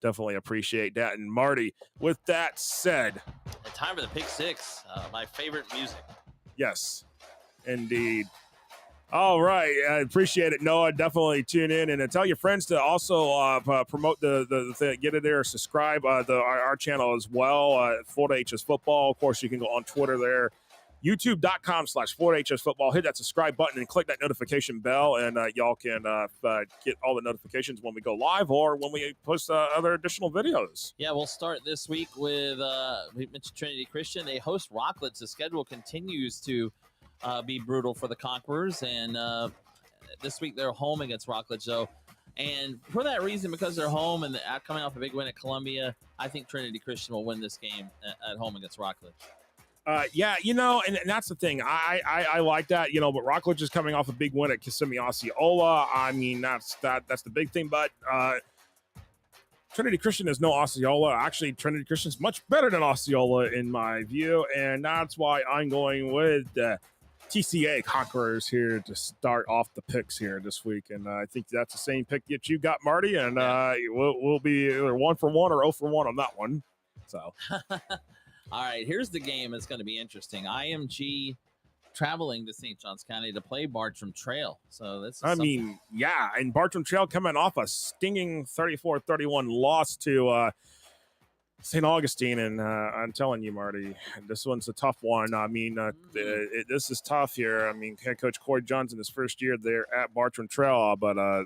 Definitely appreciate that. And Marty, with that said, and time for the pick six. My favorite music. Yes, indeed. All right, I appreciate it, Noah. Definitely tune in and tell your friends to also promote the get it there, subscribe our channel as well. Florida HS Football. Of course, you can go on Twitter there, youtube.com/Florida HS Football. Hit that subscribe button and click that notification bell, and y'all can get all the notifications when we go live or when we post other additional videos. Yeah, we'll start this week with we mentioned Trinity Christian. They host Rockledge. The schedule continues to be brutal for the Conquerors, and this week they're home against Rockledge, though. And for that reason, because they're home and coming off a big win at Columbia, I think Trinity Christian will win this game at home against Rockledge. Yeah, and that's the thing. I like that, but Rockledge is coming off a big win at Kissimmee Osceola. I mean, that's the big thing, but Trinity Christian is no Osceola. Actually, Trinity Christian is much better than Osceola in my view, and that's why I'm going with TCA Conquerors here to start off the picks here this week. And I think that's the same pick that you got, Marty, and we'll be either 1 for 1 or 0 for 1 on that one. So, all right, here's the game. It's going to be interesting. IMG traveling to St. Johns County to play Bartram Trail. So this is and Bartram Trail coming off a stinging 34-31 loss to St. Augustine, and I'm telling you, Marty, this one's a tough one. I mean, this is tough here. I mean, head coach Corey Johnson, his first year there at Bartram Trail, but I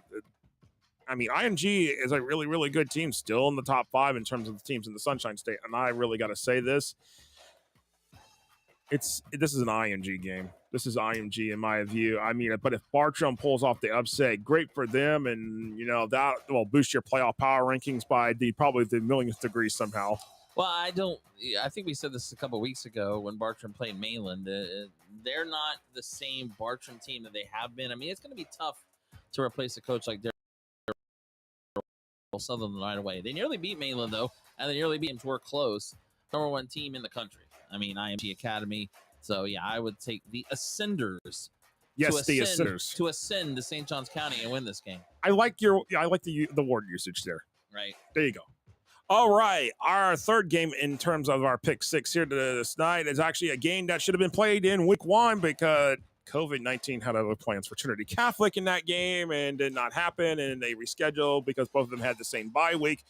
mean, IMG is a really, really good team, still in the top 5 in terms of the teams in the Sunshine State, and I really got to say this. This is an IMG game. This is IMG in my view. I mean, but if Bartram pulls off the upset, great for them, and that will boost your playoff power rankings by probably the millionth degree somehow. Well, I think we said this a couple of weeks ago when Bartram played Mainland. They're not the same Bartram team that they have been. I mean, it's going to be tough to replace a coach like Sutherland right away. They nearly beat Mainland though, and they nearly beat them. Were close. Number 1 team in the country. I mean, IMG Academy. So, yeah, I would take the Ascenders. Yes, the Ascenders. To ascend to St. Johns County and win this game. I like the word usage there. Right. There you go. All right. Our third game in terms of our pick 6 here this night is actually a game that should have been played in week 1 because COVID-19 had other plans for Trinity Catholic in that game and did not happen, and they rescheduled because both of them had the same bye week.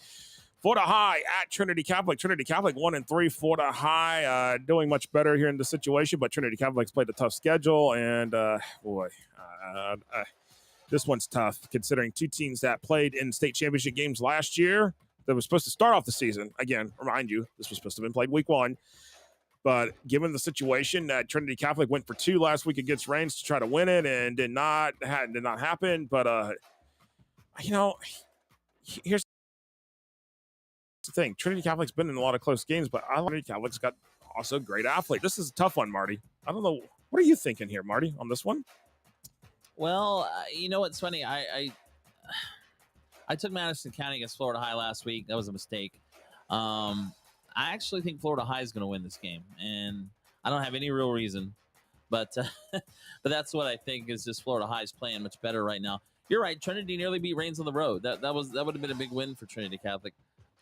Florida High at Trinity Catholic. Trinity Catholic 1-3. Florida High doing much better here in the situation, but Trinity Catholic's played a tough schedule, and this one's tough considering 2 teams that played in state championship games last year that was supposed to start off the season. Again, remind you, this was supposed to have been played week 1, but given the situation that Trinity Catholic went for 2 last week against Reigns to try to win it and did not happen. But here's the thing. Trinity Catholic's been in a lot of close games, but I like Trinity Catholic's got also great athlete. This is a tough one, Marty. I don't know. What are you thinking here, Marty, on this one? Well, what's funny? I took Madison County against Florida High last week. That was a mistake. I actually think Florida High is going to win this game, and I don't have any real reason, but that's what I think is just Florida High is playing much better right now. You're right. Trinity nearly beat Reigns on the road. That would have been a big win for Trinity Catholic.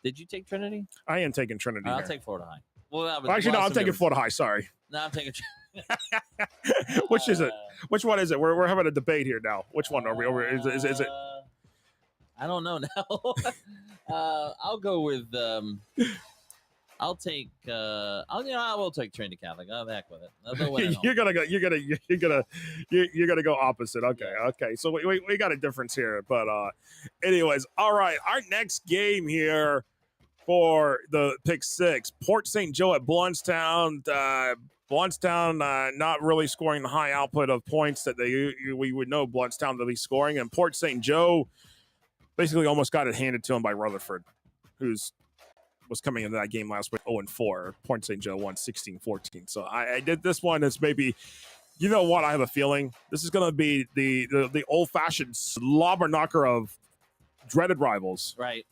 Did you take Trinity? I am taking Trinity. I'll take Florida High. Well, actually, no, I'm taking Florida High. Sorry. No, I'm taking. Which is it? Which one is it? We're having a debate here now. Which one are we? Is it? I don't know now. I'll go with. I'll take. I will take Trinity Catholic. Oh, the heck with it. You're gonna go opposite. Okay, yeah. Okay. So we got a difference here, but anyways, all right. Our next game here for the pick 6, Port St. Joe at Blountstown. Blountstown not really scoring the high output of points that we would know Blountstown to be scoring, and Port St. Joe basically almost got it handed to him by Rutherford, was coming into that game last week 0-4. Port St. Joe won 16-14. So I did this one. It's maybe, you know what? I have a feeling this is going to be the old-fashioned slobber knocker of dreaded rivals. Right.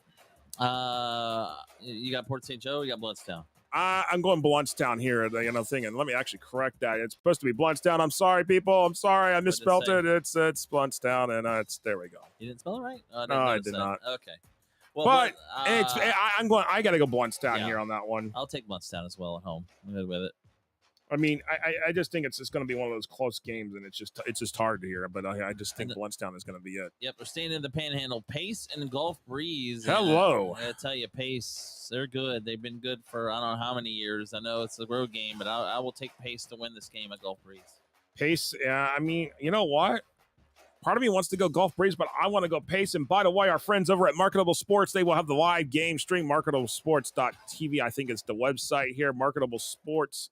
You got Port St. Joe. You got Blountstown. I'm going Blountstown here. Thing, and let me actually correct that. It's supposed to be Blountstown. I'm sorry, people. I'm sorry. I misspelled it. It's Blountstown, and there we go. You didn't spell it right? No, I did not. Okay. Well, but but, I got to go Blountstown yeah. here on that one. I'll take Blountstown as well at home. I'm good with it. I mean, I just think it's just going to be one of those close games, and it's just hard to hear. But I just think Blountstown is going to be it. Yep, we're staying in the Panhandle. Pace and Gulf Breeze. Hello. I tell you, Pace, they're good. They've been good for I don't know how many years. I know it's a road game, but I will take Pace to win this game at Gulf Breeze. Pace, I mean, you know what? Part of me wants to go Gulf Breeze, but I want to go Pace. And by the way, our friends over at Marketable Sports, they will have the live game stream, marketablesports.tv. I think it's the website here, Marketable Sports.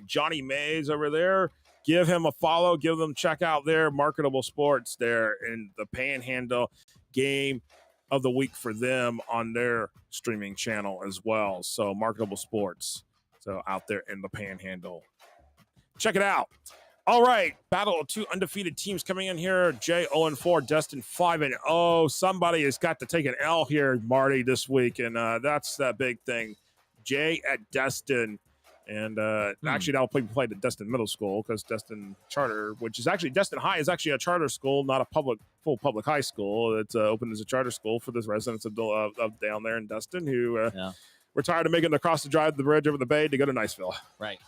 Johnny Mays over there. Give him a follow. Give them check out their Marketable Sports there in the Panhandle game of the week for them on their streaming channel as well. So Marketable Sports. So out there in the Panhandle. Check it out. All right. Battle of two undefeated teams coming in here. Jay 0-4, Destin 5-0. Somebody has got to take an L here, Marty, this week. And that's that big thing. Jay at Destin. And actually, that'll be played at Destin Middle School because Destin Charter, which is actually Destin High, is actually a charter school, not a full public high school. It's open as a charter school for the residents of down there in Destin who were tired of making the cross to drive the bridge over the bay to go to Niceville. Right.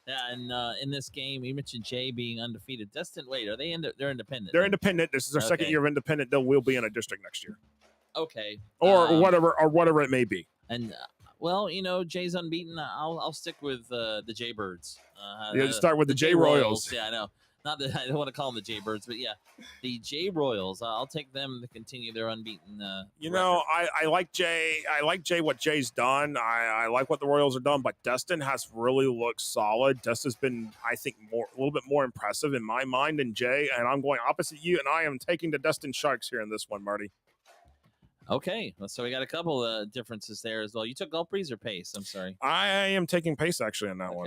Yeah, and in this game, you mentioned Jay being undefeated. Destin, wait, are they they're independent? They're independent. This is our second year of independent. They will be in a district next year. Okay. Or whatever it may be. And well, you know, Jay's unbeaten. I'll stick with the Jaybirds. Start with the J Royals. Yeah, I know. Not that I don't want to call them the Jaybirds, but yeah, the J Royals. I'll take them to continue their unbeaten. I like Jay. I like Jay. What Jay's done. I like what the Royals are done. But Destin has really looked solid. Destin's been, I think, a little bit more impressive in my mind than Jay. And I'm going opposite you, and I am taking the Destin Sharks here in this one, Marty. Okay, so we got a couple of differences there as well. You took Gulf Breeze or Pace? I'm sorry. I am taking Pace actually on that one.